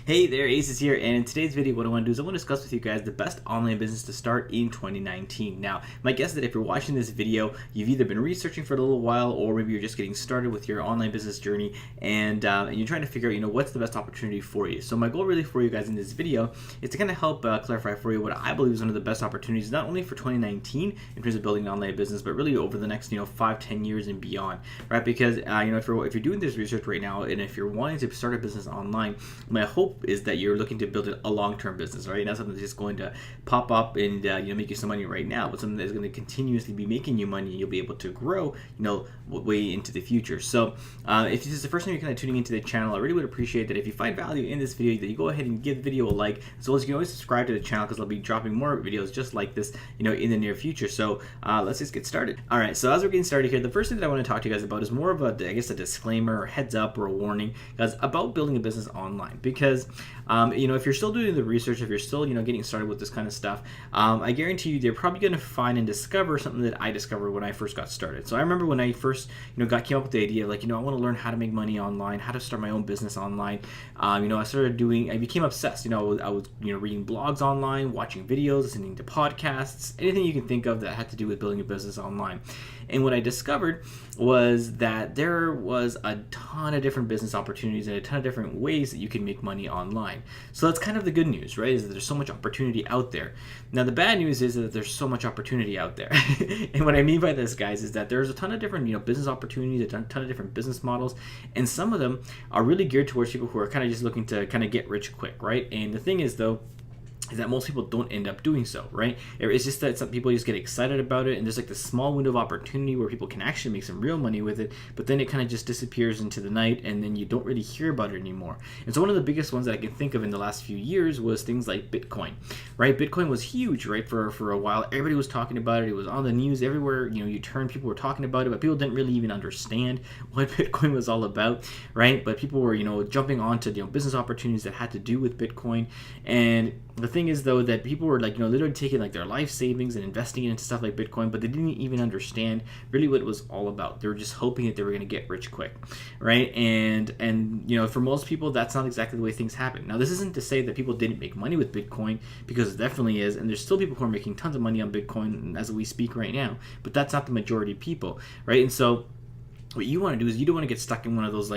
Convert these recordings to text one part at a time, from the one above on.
Hey there, Aces here, and in today's video what I want to do is I want to discuss with you guys the best online business to start in 2019. Now, my guess is that if you're watching this video, you've either been researching for a little while or maybe you're just getting started with your online business journey and you're trying to figure out, what's the best opportunity for you. So my goal really for you guys in this video is to kind of help clarify for you what I believe is one of the best opportunities, not only for 2019 in terms of building an online business, but really over the next, 5-10 years and beyond, right? Because, if you're doing this research right now and if you're wanting to start a business online, my hope is that you're looking to build a long-term business, right? Not something that's just going to pop up and make you some money right now, but something that's going to continuously be making you money and you'll be able to grow, way into the future. So if this is the first time you're kind of tuning into the channel, I really would appreciate that if you find value in this video, that you go ahead and give the video a like, as well as you can always subscribe to the channel because I'll be dropping more videos just like this, in the near future. So let's just get started. All right, so as we're getting started here, the first thing that I want to talk to you guys about is more of a disclaimer or heads up or a warning, guys, about building a business online. Because if you're still doing the research, if you're still getting started with this kind of stuff, I guarantee you they're probably going to find and discover something that I discovered when I first got started. So I remember when I first came up with the idea, like, I want to learn how to make money online, how to start my own business online. I became obsessed. I was reading blogs online, watching videos, listening to podcasts, anything you can think of that had to do with building a business online. And what I discovered was that there was a ton of different business opportunities and a ton of different ways that you can make money online. So that's kind of the good news, right? Is that there's so much opportunity out there. Now the bad news is that there's so much opportunity out there. And what I mean by this, guys, is that there's a ton of different business opportunities, a ton of different business models, and some of them are really geared towards people who are kind of just looking to kind of get rich quick, right? And the thing is, though, is that most people don't end up doing so, right? It's just that some people just get excited about it, and there's like this small window of opportunity where people can actually make some real money with it, but then it kind of just disappears into the night, and then you don't really hear about it anymore. And so one of the biggest ones that I can think of in the last few years was things like Bitcoin, right? Bitcoin was huge, right? For a while, everybody was talking about it. It was on the news everywhere. You turn, people were talking about it, but people didn't really even understand what Bitcoin was all about, right? But people were, jumping onto business opportunities that had to do with Bitcoin. And the thing is, though, that people were literally taking their life savings and investing it into stuff like Bitcoin, but they didn't even understand really what it was all about. They were just hoping that they were going to get rich quick, right? And for most people, that's not exactly the way things happen. Now, this isn't to say that people didn't make money with Bitcoin, because it definitely is, and there's still people who are making tons of money on Bitcoin as we speak right now, but that's not the majority of people, right? And so what you want to do is you don't want to get stuck in one of those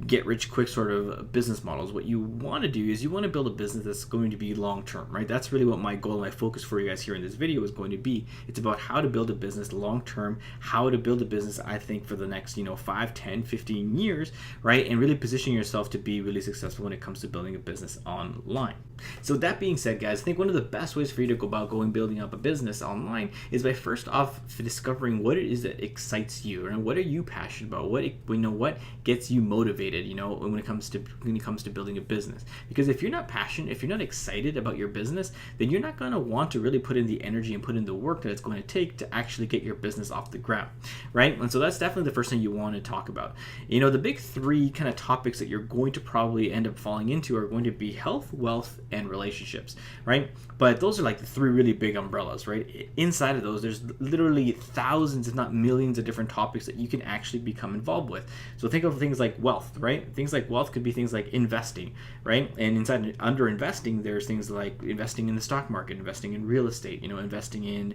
get rich quick sort of business models. What you want to do is you want to build a business that's going to be long term, right? That's really what my goal, my focus for you guys here in this video is going to be. It's about how to build a business long term, how to build a business, I think, for the next 5, 10, 15 years, right? And really position yourself to be really successful when it comes to building a business online. So that being said, guys, I think one of the best ways for you to go about building up a business online is by first off discovering what it is that excites you, and what are you passionate about, what gets you motivated, when it comes to building a business. Because if you're not passionate, if you're not excited about your business, then you're not going to want to really put in the energy and put in the work that it's going to take to actually get your business off the ground, right? And so that's definitely the first thing you want to talk about. The big three kind of topics that you're going to probably end up falling into are going to be health, wealth, and relationships, right? But those are the three really big umbrellas, right? Inside of those, there's literally thousands, if not millions, of different topics that you can actually become involved with. So think of things like wealth, right? Things like wealth could be things like investing, right? And under investing, there's things like investing in the stock market, investing in real estate, investing in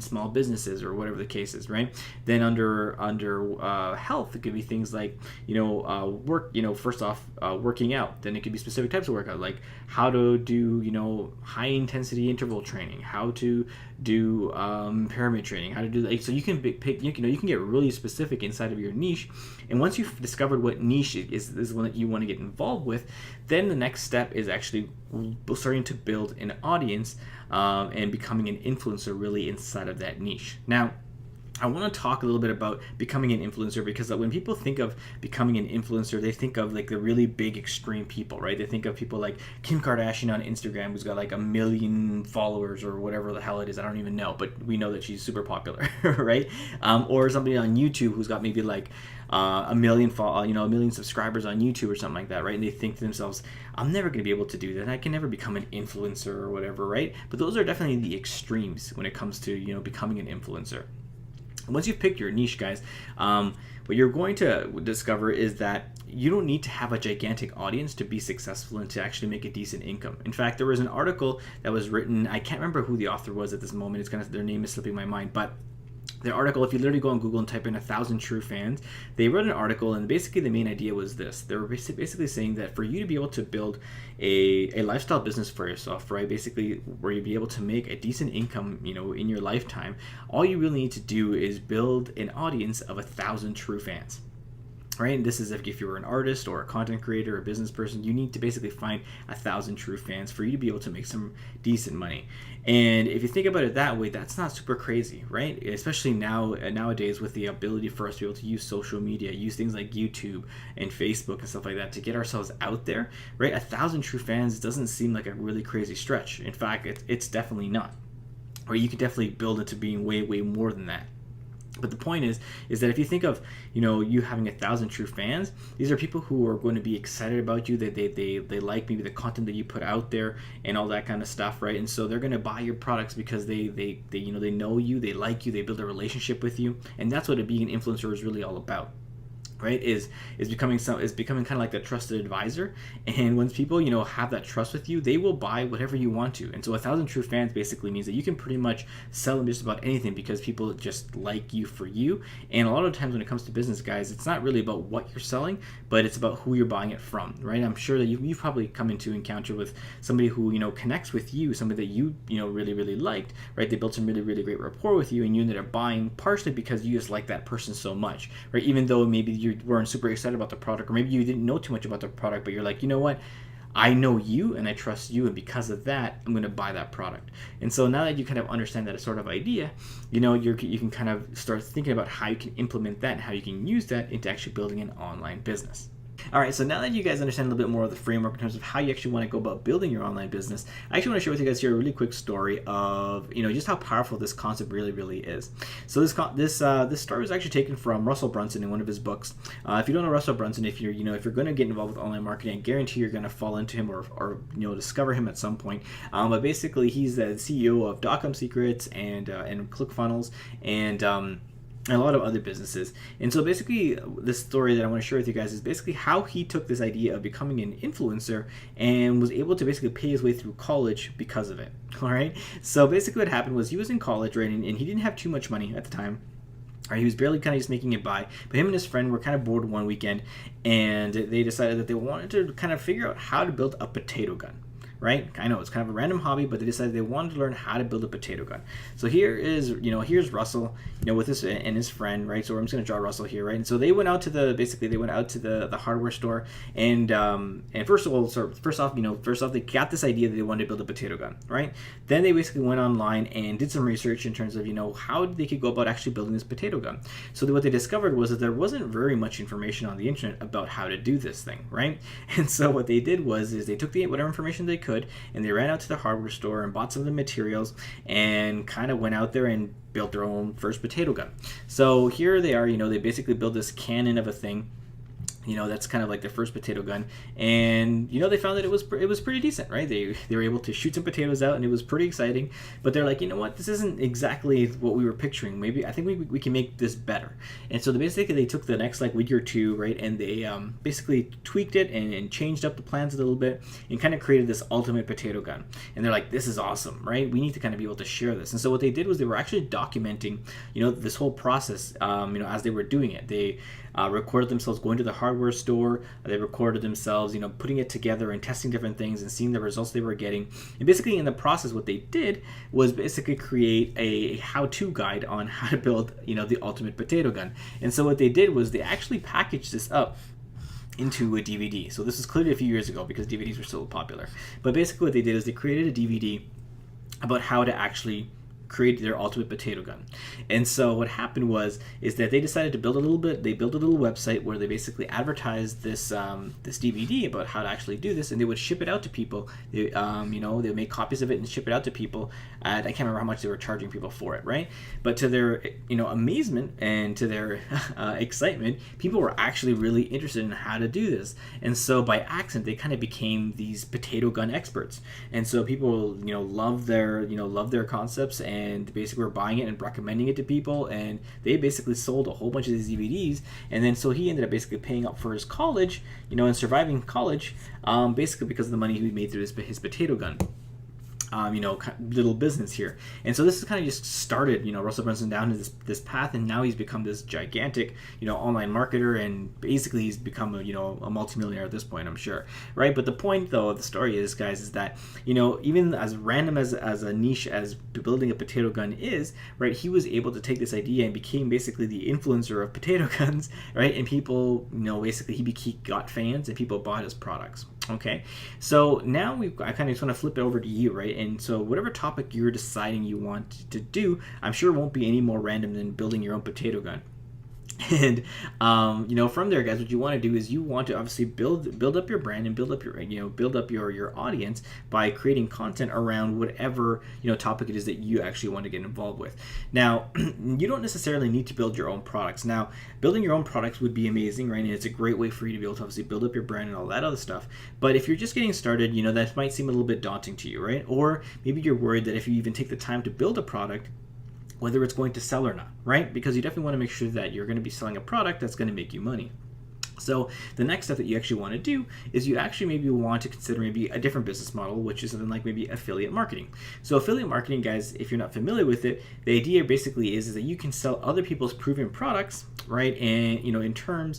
small businesses or whatever the case is, right? Then under health, it could be things like work. First off, working out. Then it could be specific types of workout, like how to do high intensity interval training, how to do pyramid training, how to do so you can pick you can get really specific inside of your niche. And once you've discovered what niche is one that you want to get involved with, then the next step is actually starting to build an audience and becoming an influencer really inside of that niche. Now, I want to talk a little bit about becoming an influencer, because when people think of becoming an influencer, they think of the really big extreme people, right? They think of people like Kim Kardashian on Instagram, who's got 1 million followers or whatever the hell it is. I don't even know, but we know that she's super popular, right? Or somebody on YouTube who's got maybe a million subscribers on YouTube or something like that, right? And they think to themselves, I'm never going to be able to do that. I can never become an influencer or whatever, right? But those are definitely the extremes when it comes to becoming an influencer. Once you've picked your niche, guys, what you're going to discover is that you don't need to have a gigantic audience to be successful and to actually make a decent income. In fact, there was an article that was written, I can't remember who the author was at this moment, it's kind of, their name is slipping my mind, but the article, if you literally go on Google and type in 1,000 true fans, they wrote an article, and basically the main idea was this. They were basically saying that for you to be able to build a lifestyle business for yourself, right, basically where you'd be able to make a decent income, in your lifetime, all you really need to do is build an audience of 1,000 true fans. Right, and this is if you were an artist or a content creator or a business person, you need to basically find 1,000 true fans for you to be able to make some decent money. And if you think about it that way, that's not super crazy, right? Especially nowadays with the ability for us to be able to use social media, use things like YouTube and Facebook and stuff like that to get ourselves out there, right? 1,000 true fans doesn't seem like a really crazy stretch. In fact, it's definitely not. Or you could definitely build it to being way, way more than that. But the point is that if you think of, you having 1,000 true fans, these are people who are going to be excited about you. They like maybe the content that you put out there and all that kind of stuff, right? And so they're going to buy your products because they know you, they like you, they build a relationship with you, and that's what being an influencer is really all about. Right, is becoming kind of like the trusted advisor, and once people have that trust with you, they will buy whatever you want to. And so 1,000 true fans basically means that you can pretty much sell them just about anything because people just like you for you. And a lot of times when it comes to business, guys, it's not really about what you're selling, but it's about who you're buying it from, right? I'm sure that you've probably come into encounter with somebody who connects with you, somebody that you really, really liked, right? They built some really, really great rapport with you, and you ended up buying partially because you just like that person so much, right? Even though maybe you weren't super excited about the product, or maybe you didn't know too much about the product, but you're like, you know what, I know you and I trust you, and because of that, I'm going to buy that product. And so now that you kind of understand that sort of idea, you can kind of start thinking about how you can implement that and how you can use that into actually building an online business. All right, so now that you guys understand a little bit more of the framework in terms of how you actually want to go about building your online business, I actually want to share with you guys here a really quick story of just how powerful this concept really, really is. So this story was actually taken from Russell Brunson in one of his books. If you don't know Russell Brunson, if you're going to get involved with online marketing, I guarantee you're going to fall into him or discover him at some point. But basically, he's the CEO of .com Secrets and ClickFunnels and a lot of other businesses. And so basically this story that I want to share with you guys is basically how he took this idea of becoming an influencer and was able to basically pay his way through college because of it. All right, so basically what happened was he was in college, right, and he didn't have too much money at the time. He was barely kind of just making it by, but him and his friend were kind of bored one weekend, and they decided that they wanted to kind of figure out how to build a potato gun. Right? I know it's kind of a random hobby, but they decided they wanted to learn how to build a potato gun. So here's Russell, with his and his friend, right? So I'm just going to draw Russell here, right? And so they went out to the hardware store, and first off, they got this idea that they wanted to build a potato gun, right? Then they basically went online and did some research in terms of how they could go about actually building this potato gun. So what they discovered was that there wasn't very much information on the internet about how to do this thing, right? And so what they did was they took whatever information they could, and they ran out to the hardware store and bought some of the materials and kind of went out there and built their own first potato gun. So here they are, they basically built this cannon of a thing. That's kind of like their first potato gun, and they found that it was pretty decent, right? They were able to shoot some potatoes out, and it was pretty exciting. But they're like, this isn't exactly what we were picturing. Maybe I think we can make this better. And so they took the next week or two, right, and they basically tweaked it and changed up the plans a little bit and kind of created this ultimate potato gun. And they're like, this is awesome, right? We need to kind of be able to share this. And so what they did was they were actually documenting, this whole process, as they were doing it. They recorded themselves going to the hardware store. They recorded themselves, putting it together and testing different things and seeing the results they were getting. And basically in the process, what they did was basically create a how-to guide on how to build, the ultimate potato gun. And so what they did was they actually packaged this up into a DVD. So this was clearly a few years ago because DVDs were still popular. But basically what they did is they created a DVD about how to actually create their ultimate potato gun. And so what happened is that they decided to build a little website where they basically advertised this DVD about how to actually do this, and they would ship it out to people. They would make copies of it and ship it out to people. I can't remember how much they were charging people for it, right? But to their amazement and to their excitement, people were actually really interested in how to do this. And so by accident, they kind of became these potato gun experts. And so people love their concepts, and basically were buying it and recommending it to people, and they basically sold a whole bunch of these DVDs. And then so he ended up basically paying up for his college, and surviving college, basically because of the money he made through his potato gun. Little business here. And so this is kind of just started, Russell Brunson down this path, and now he's become this gigantic, online marketer, and basically he's become a multimillionaire at this point, I'm sure, right? But the point though of the story is, guys, is that, even as random as a niche as building a potato gun is, right, he was able to take this idea and became basically the influencer of potato guns, right? And people, basically he got fans and people bought his products. Okay, so now I kind of just want to flip it over to you, right? And so whatever topic you're deciding you want to do, I'm sure it won't be any more random than building your own potato gun. And from there, guys, what you want to do is you want to obviously build up your brand and build up your audience by creating content around whatever topic it is that you actually want to get involved with. Now, you don't necessarily need to build your own products. Now, building your own products would be amazing, right? And it's a great way for you to be able to obviously build up your brand and all that other stuff. But if you're just getting started, that might seem a little bit daunting to you, right? Or maybe you're worried that if you even take the time to build a product, whether it's going to sell or not, right? Because you definitely want to make sure that you're going to be selling a product that's going to make you money. So the next step that you actually want to do is you actually maybe want to consider maybe a different business model, which is something like maybe affiliate marketing. So affiliate marketing, guys, if you're not familiar with it, the idea basically is that you can sell other people's proven products, right? And in turn,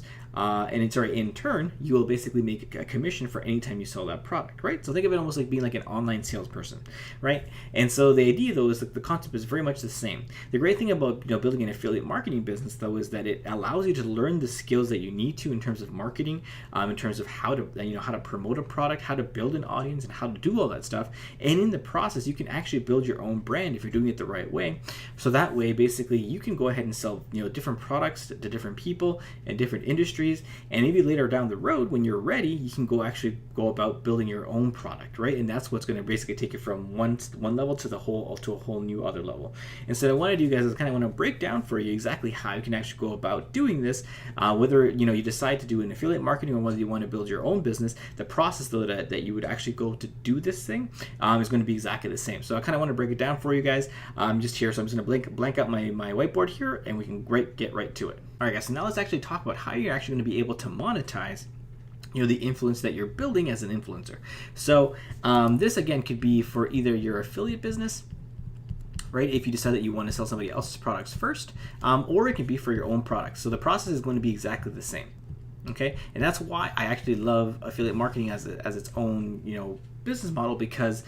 you will basically make a commission for any time you sell that product, right? So think of it almost like being like an online salesperson, right? And so the idea though is that the concept is very much the same. The great thing about building an affiliate marketing business though is that it allows you to learn the skills that you need to in terms of marketing, in terms of how to promote a product, how to build an audience, and how to do all that stuff. And in the process, you can actually build your own brand if you're doing it the right way. So that way, basically, you can go ahead and sell different products to different people and different industries. And maybe later down the road, when you're ready, you can go about building your own product, right? And that's what's going to basically take you from one level to a whole new other level. And so what I want to do, guys, is kind of want to break down for you exactly how you can actually go about doing this. Whether you decide to do an affiliate marketing or whether you want to build your own business, the process though that you would actually go to do this thing is going to be exactly the same. So I kind of want to break it down for you guys just here. So I'm just going to blank out my whiteboard here, and we can get right to it. All right, guys, so now let's actually talk about how you're actually going to be able to monetize the influence that you're building as an influencer. So this again could be for either your affiliate business, right, if you decide that you want to sell somebody else's products first, or it can be for your own products. So the process is going to be exactly the same. Okay, and that's why I actually love affiliate marketing as its own business model, because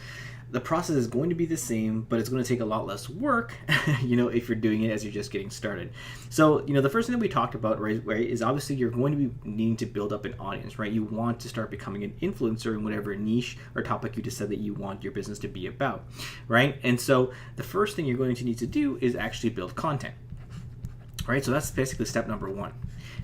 the process is going to be the same, but it's going to take a lot less work, if you're doing it as you're just getting started. So, the first thing that we talked about, right, is obviously you're going to be needing to build up an audience, right? You want to start becoming an influencer in whatever niche or topic you decide that you want your business to be about, right? And so the first thing you're going to need to do is actually build content, right? So that's basically step number one.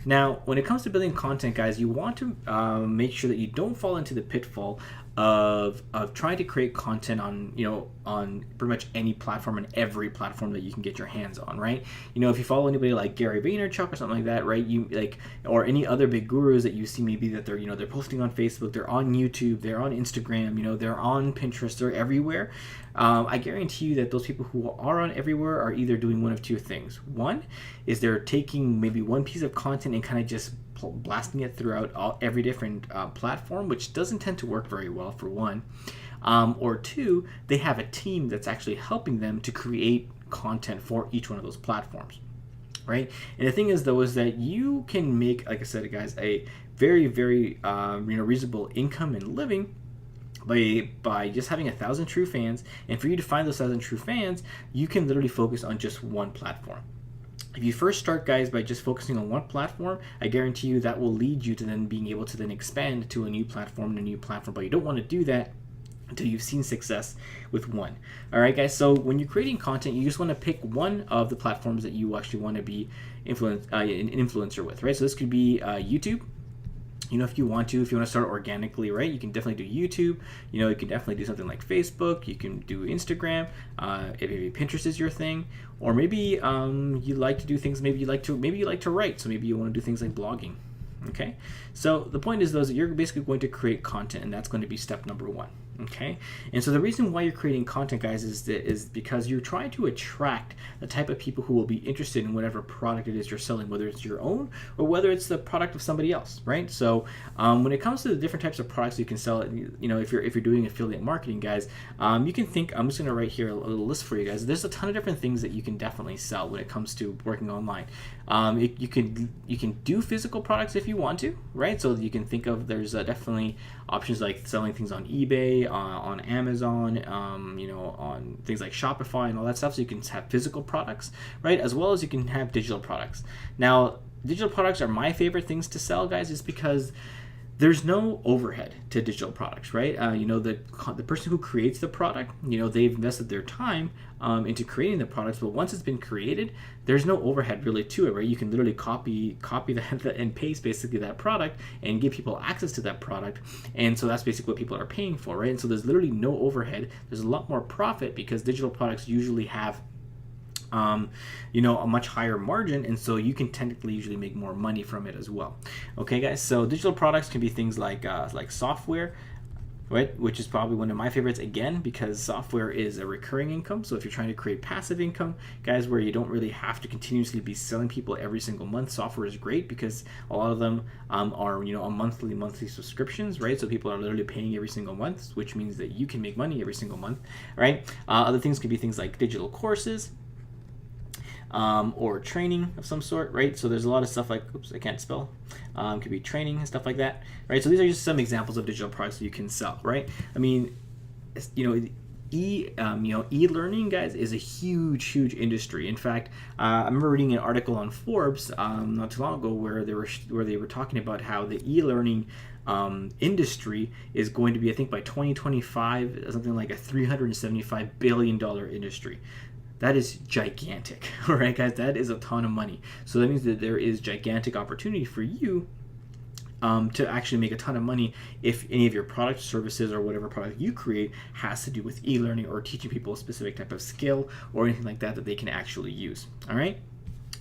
Now, when it comes to building content, guys, you want to make sure that you don't fall into the pitfall of trying to create content on pretty much any platform and every platform that you can get your hands on, right? If you follow anybody like Gary Vaynerchuk or something like that, right? Or any other big gurus that you see, maybe that they're posting on Facebook, they're on YouTube, they're on Instagram, they're on Pinterest, they're everywhere. I guarantee you that those people who are on everywhere are either doing one of two things. One is they're taking maybe one piece of content and kind of just blasting it throughout every different platform, which doesn't tend to work very well, for one. Or two, they have a team that's actually helping them to create content for each one of those platforms, right? And the thing is, though, is that you can make, like I said, guys, a very, very reasonable income and living by just having 1,000 true fans. And for you to find those 1,000 true fans, you can literally focus on just one platform. If you first start, guys, by just focusing on one platform, I guarantee you that will lead you to then being able to then expand to a new platform and a new platform. But you don't want to do that until you've seen success with one. All right, guys, so when you're creating content, you just want to pick one of the platforms that you actually want to be an influencer with, right? So this could be YouTube. If you want to start organically, right, you can definitely do YouTube. You can definitely do something like Facebook. You can do Instagram. If maybe Pinterest is your thing, or maybe you like to do things. Maybe you like to write. So maybe you want to do things like blogging. Okay. So the point is, though, is that you're basically going to create content, and that's going to be step number one. Okay, and so the reason why you're creating content, guys, is because you're trying to attract the type of people who will be interested in whatever product it is you're selling, whether it's your own or whether it's the product of somebody else, right? So when it comes to the different types of products you can sell, if you're doing affiliate marketing, guys, you can think. I'm just going to write here a little list for you guys. There's a ton of different things that you can definitely sell when it comes to working online. You can do physical products if you want to, right? So you can think of there's definitely options like selling things on eBay, on Amazon, on things like Shopify and all that stuff. So you can have physical products, right? As well as you can have digital products. Now, digital products are my favorite things to sell, guys, is because there's no overhead to digital products, right? The person who creates the product, they've invested their time into creating the products, but once it's been created, there's no overhead really to it, right? You can literally copy that and paste basically that product and give people access to that product, and so that's basically what people are paying for, right? And so there's literally no overhead. There's a lot more profit because digital products usually have a much higher margin, and so you can technically usually make more money from it as well. Okay, guys, so digital products can be things like software, right, which is probably one of my favorites, again, because software is a recurring income. So if you're trying to create passive income, guys, where you don't really have to continuously be selling people every single month, software is great because a lot of them are a monthly subscriptions, right? So people are literally paying every single month, which means that you can make money every single month, right? Other things can be things like digital courses, or training of some sort, right? So there's a lot of stuff like, oops, I can't spell. Could be training and stuff like that, right? So these are just some examples of digital products that you can sell, right? I mean, e-learning, guys, is a huge industry. In fact, I remember reading an article on Forbes not too long ago where they were talking about how the e-learning industry is going to be, I think by 2025, something like a $375 billion industry. That is gigantic, all right, guys? That is a ton of money. So that means that there is gigantic opportunity for you to actually make a ton of money if any of your product, services, or whatever product you create has to do with e-learning or teaching people a specific type of skill or anything like that that they can actually use, all right?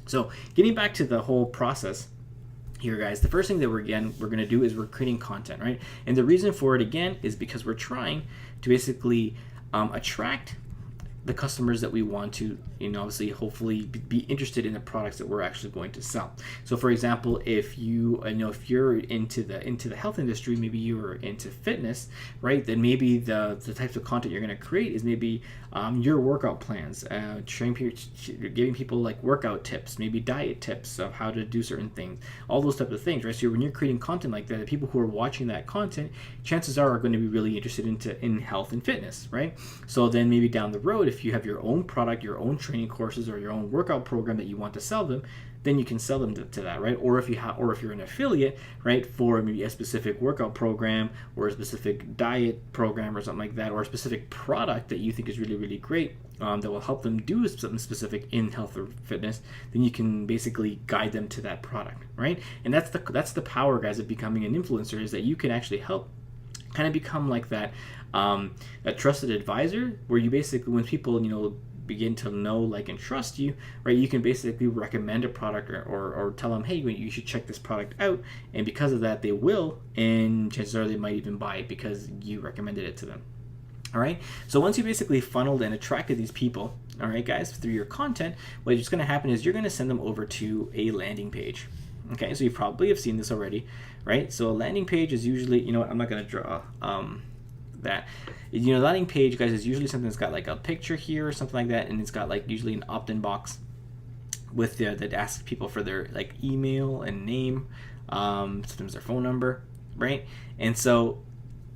So getting back to the whole process here, guys, the first thing that we're going to do is we're creating content, right? And the reason for it, again, is because we're trying to basically attract the customers that we want to, obviously, hopefully be interested in the products that we're actually going to sell. So, for example, if if you're into the health industry, maybe you're into fitness, right? Then maybe the types of content you're going to create is maybe your workout plans, giving people like workout tips, maybe diet tips of how to do certain things, all those types of things, right? So when you're creating content like that, the people who are watching that content, chances are going to be really interested in health and fitness, right? So then maybe down the road, if you have your own product, your own training courses, or your own workout program that you want to sell them, then you can sell them to that, right? Or if you're an affiliate, right, for maybe a specific workout program or a specific diet program or something like that, or a specific product that you think is really great, that will help them do something specific in health or fitness, then you can basically guide them to that product, right? And that's the power, guys, of becoming an influencer, is that you can actually help kind of become like that a trusted advisor, where you basically, when people begin to know, like, and trust you, right, you can basically recommend a product or tell them, hey, you should check this product out, and because of that they will, and chances are they might even buy it because you recommended it to them. All right, so once you basically funneled and attracted these people, all right, guys, through your content, what's going to happen is you're going to send them over to a landing page. Okay, so you probably have seen this already, right? So a landing page is usually, I'm not going to draw that. Landing page, guys, is usually something that's got like a picture here or something like that, and it's got like usually an opt-in box with that asks people for their like email and name, sometimes their phone number, right? And so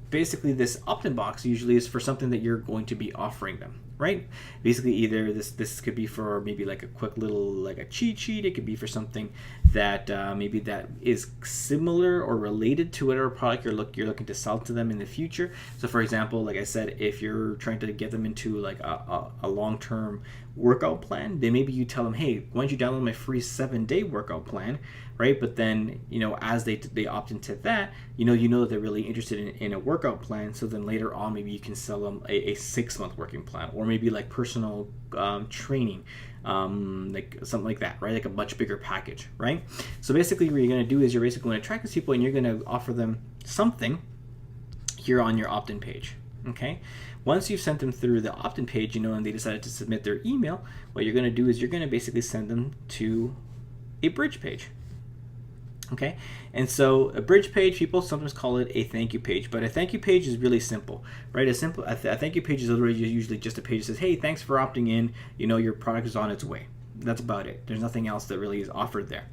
basically this opt-in box usually is for something that you're going to be offering them, right? Basically, either this could be for maybe like a quick little like a cheat sheet. It could be for something that maybe that is similar or related to whatever product you're looking to sell to them in the future. So for example, like I said, if you're trying to get them into like a long-term workout plan, then maybe you tell them, hey, why don't you download my free 7-day workout plan, right? But then as they opt into that, that they're really interested in a workout plan. So then later on, maybe you can sell them a 6-month working plan, or maybe like personal training, like something like that, right? Like a much bigger package, right? So basically what you're going to do is you're basically going to attract these people, and you're going to offer them something here on your opt-in page, Okay, once you've sent them through the opt-in page, and they decided to submit their email, what you're going to do is you're going to basically send them to a bridge page. Okay, and so a bridge page, people sometimes call it a thank you page, but a thank you page is really simple, right? A thank you page is literally usually just a page that says, hey, thanks for opting in, your product is on its way. That's about it. There's nothing else that really is offered there.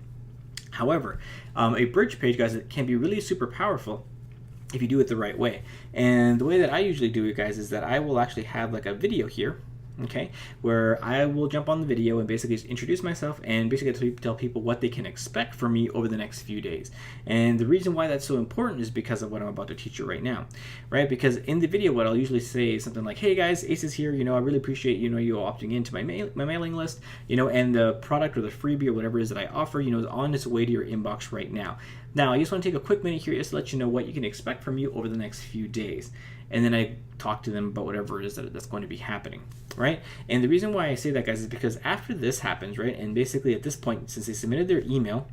However, a bridge page, guys, it can be really super powerful if you do it the right way. And the way that I usually do it, guys, is that I will actually have like a video here, okay, where I will jump on the video and basically just introduce myself and basically tell people what they can expect from me over the next few days. And the reason why that's so important is because of what I'm about to teach you right now, right? Because in the video, what I'll usually say is something like, hey guys, Ace is here, I really appreciate, you opting into my mailing list, and the product or the freebie or whatever it is that I offer, is on its way to your inbox right now. Now, I just want to take a quick minute here just to let you know what you can expect from you over the next few days. And then I talk to them about whatever it is that's going to be happening, right? And the reason why I say that, guys, is because after this happens, right, and basically at this point, since they submitted their email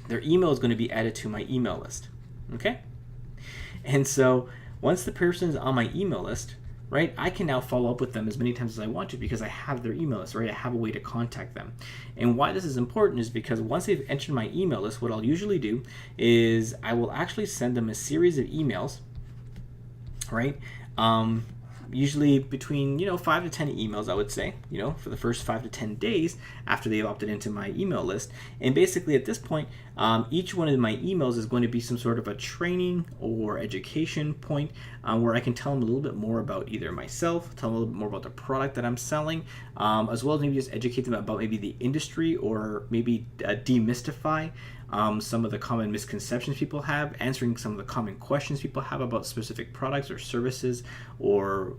is going to be added to my email list, okay? And so once the person is on my email list, right, I can now follow up with them as many times as I want to because I have their email list, right? I have a way to contact them. And why this is important is because once they've entered my email list, what I'll usually do is I will actually send them a series of emails, right? Usually between 5 to 10 emails, I would say, for the first 5 to 10 days after they've opted into my email list. And basically at this point, each one of my emails is going to be some sort of a training or education point where I can tell them a little bit more about either myself, tell them a little bit more about the product that I'm selling, as well as maybe just educate them about maybe the industry or maybe demystify some of the common misconceptions people have, answering some of the common questions people have about specific products or services or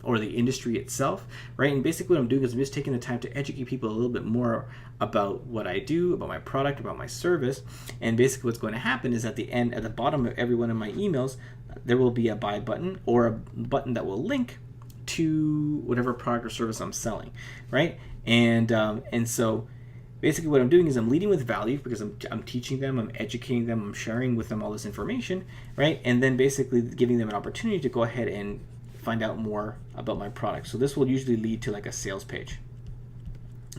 the industry itself, right? And basically what I'm doing is I'm just taking the time to educate people a little bit more about what I do, about my product, about my service. And basically what's going to happen is at the bottom of every one of my emails, there will be a buy button or a button that will link to whatever product or service I'm selling, right? And so basically what I'm doing is I'm leading with value because I'm teaching them, I'm educating them, I'm sharing with them all this information, right? And then basically giving them an opportunity to go ahead and find out more about my product. So this will usually lead to like a sales page.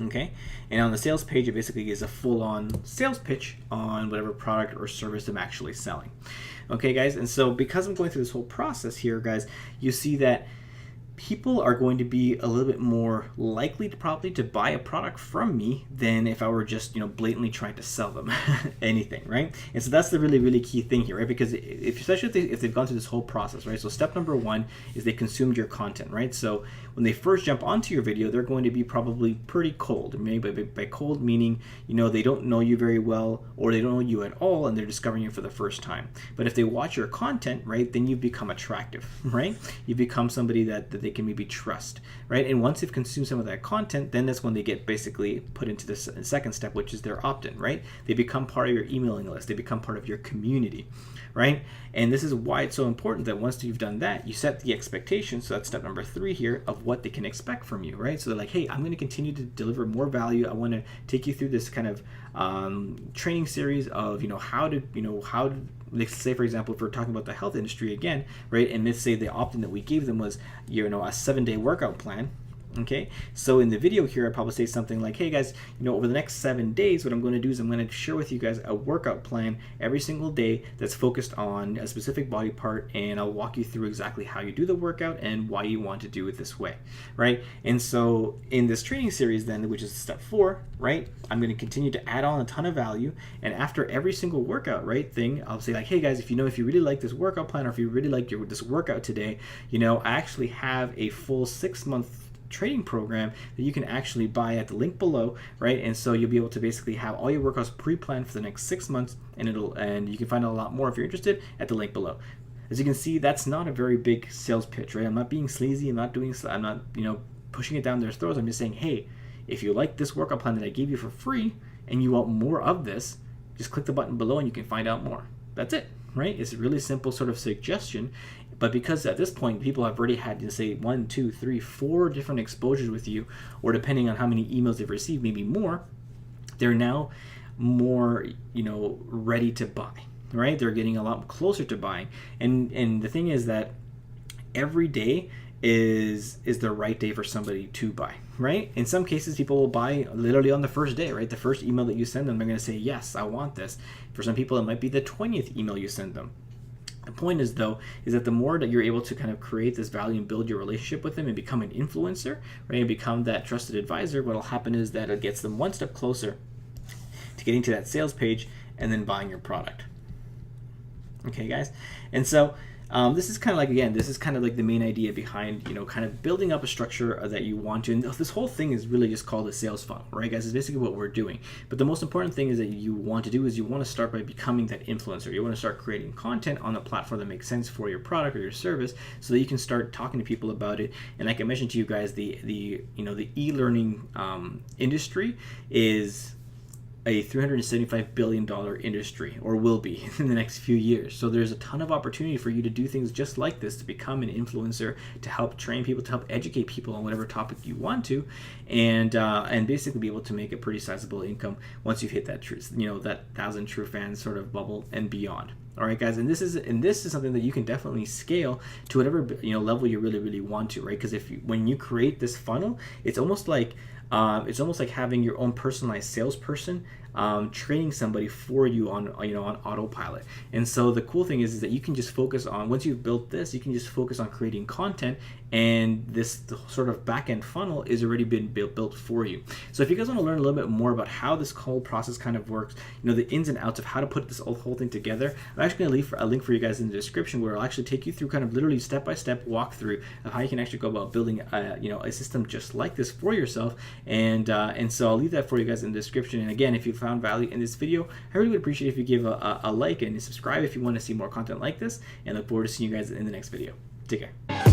Okay, and on the sales page, it basically is a full-on sales pitch on whatever product or service I'm actually selling. Okay, guys, and so because I'm going through this whole process here, guys, you see that people are going to be a little bit more likely to probably to buy a product from me than if I were just blatantly trying to sell them anything, right? And so that's the really, really key thing here, right? Because especially if they've gone through this whole process, right? So step number one is they consumed your content, right? So when they first jump onto your video, they're going to be probably pretty cold. Maybe by cold meaning they don't know you very well or they don't know you at all and they're discovering you for the first time. But if they watch your content, right, then you become attractive, right? You become somebody that they can maybe trust, right? And once they've consumed some of that content, then that's when they get basically put into the second step, which is their opt-in, right? They become part of your emailing list. They become part of your community, right? And this is why it's so important that once you've done that, you set the expectation. So that's step number 3 here of what they can expect from you, right? So they're like, hey, I'm going to continue to deliver more value. I want to take you through this kind of training series of, how to, let's say, for example, if we're talking about the health industry again, right? And let's say the opt-in that we gave them was, a 7-day workout plan. Okay, so in the video here, I probably say something like, hey guys, over the next 7 days, what I'm going to do is I'm going to share with you guys a workout plan every single day that's focused on a specific body part, and I'll walk you through exactly how you do the workout and why you want to do it this way, right? And so in this training series then, which is step 4, right, I'm going to continue to add on a ton of value, and after every single workout, right, thing, I'll say like, hey guys, if you really like this workout plan or if you really like this workout today, I actually have a full 6-month training program that you can actually buy at the link below, right? And so you'll be able to basically have all your workouts pre-planned for the next 6 months, and you can find out a lot more if you're interested at the link below. As you can see, that's not a very big sales pitch, right? I'm not being sleazy. I'm not pushing it down their throats. I'm just saying, hey, if you like this workout plan that I gave you for free and you want more of this, just click the button below and you can find out more. That's it, right? It's a really simple sort of suggestion. But because at this point people have already had to say 1, 2, 3, 4 different exposures with you, or depending on how many emails they've received, maybe more, they're now more ready to buy, right? They're getting a lot closer to buying. And the thing is that every day is the right day for somebody to buy, right? In some cases, people will buy literally on the first day, right? The first email that you send them, they're going to say, yes, I want this. For some people, it might be the 20th email you send them. The point is, though, is that the more that you're able to kind of create this value and build your relationship with them and become an influencer, right, and become that trusted advisor, what'll happen is that it gets them one step closer to getting to that sales page and then buying your product. Okay, guys? And so this is kind of like, again, this is kind of like the main idea behind, you know, kind of building up a structure that you want to. And this whole thing is really just called a sales funnel, right, guys? It's basically what we're doing. But the most important thing is that you want to do is you want to start by becoming that influencer. You want to start creating content on the platform that makes sense for your product or your service, so that you can start talking to people about it. And like I mentioned to you guys, the e-learning industry is a $375 billion industry, or will be in the next few years. So there's a ton of opportunity for you to do things just like this, to become an influencer, to help train people, to help educate people on whatever topic you want to, and basically be able to make a pretty sizable income once you've hit that that 1,000 true fans sort of bubble and beyond. All right, guys, and this is something that you can definitely scale to whatever level you really want to, right? Because when you create this funnel, it's almost like having your own personalized salesperson training somebody for you on autopilot. And so the cool thing is that you can just focus on, once you've built this, you can just focus on creating content, and this sort of back-end funnel is already been built for you. So if you guys want to learn a little bit more about how this whole process kind of works, the ins and outs of how to put this whole thing together, I'm actually going to leave a link for you guys in the description, where I'll actually take you through kind of literally step-by-step walkthrough of how you can actually go about building a system just like this for yourself. And so I'll leave that for you guys in the description. And again, if you found value in this video, I really would appreciate if you give a like and subscribe if you want to see more content like this, and look forward to seeing you guys in the next video. Take care.